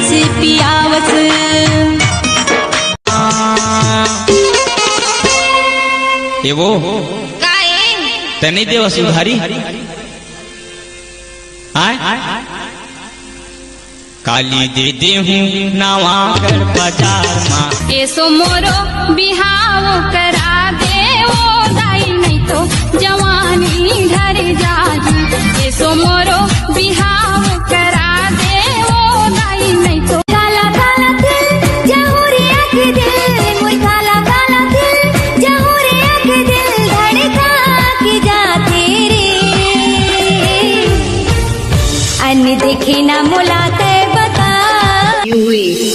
रस पियावस। ये वो तनी देवस उधारी काली दे दे हूँ नवा कर बाजार माँ। ऐसो मोरो बिहाव करा दे ओ दाई, नहीं तो जवानी ढर जाजी। ऐसो मोरो बिहाव करा दे ओ दाई, नहीं तो काला काला दिल जहुरिया के दिल, मोर काला काला दिल जहुरिया के दिल धड़का के जाते रे। अन्य देखे ना मुलाकात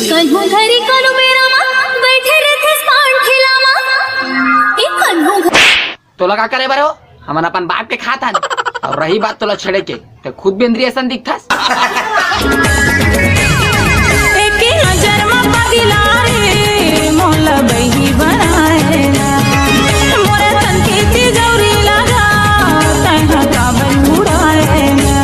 कन्हू घरी कनु मेरा माँ बैठे रहते पान खिलावा। एक कन्हू तो लगा करे बारे हो हम अपन बाप के खाता और रही बात तोला छड़े के तो खुद भी इंद्रिय सन दिखतास। एक नजर में पगिला रे मोहल्ला बही बनाएला, मोरे तन के तिजौरी लगा तन्हा काबल उड़ाएला।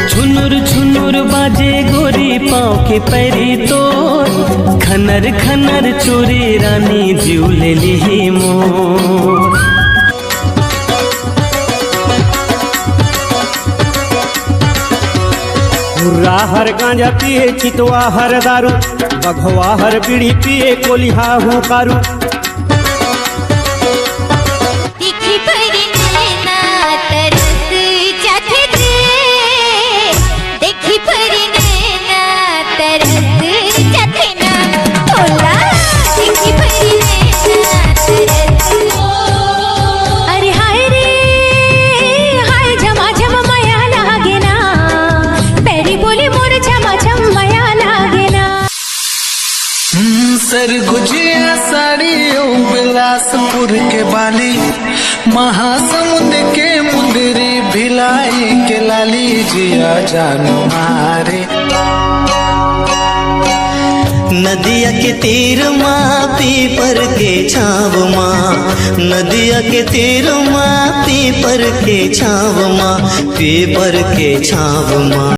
झुनुर झुनुर बाजे गोरी पाँव के पैरी तोर, खनर खनर चोरी रानी जीव ले ली मोर। हुर्रा हर गांजा पिए चितवा हर दारू, बघवा हर बीड़ी पिए कोलिहा हूँ कारू। सरगुजिया साड़ी बिलासपुर के बाली, महासमुंद के मुंदरी भिलाई के लाली, जिया जानो मारे। नदिया के तीर माँ पीपर के छाव माँ, नदिया के तीर माँ पीपर के छाव माँ, पीपर के छाव माँ।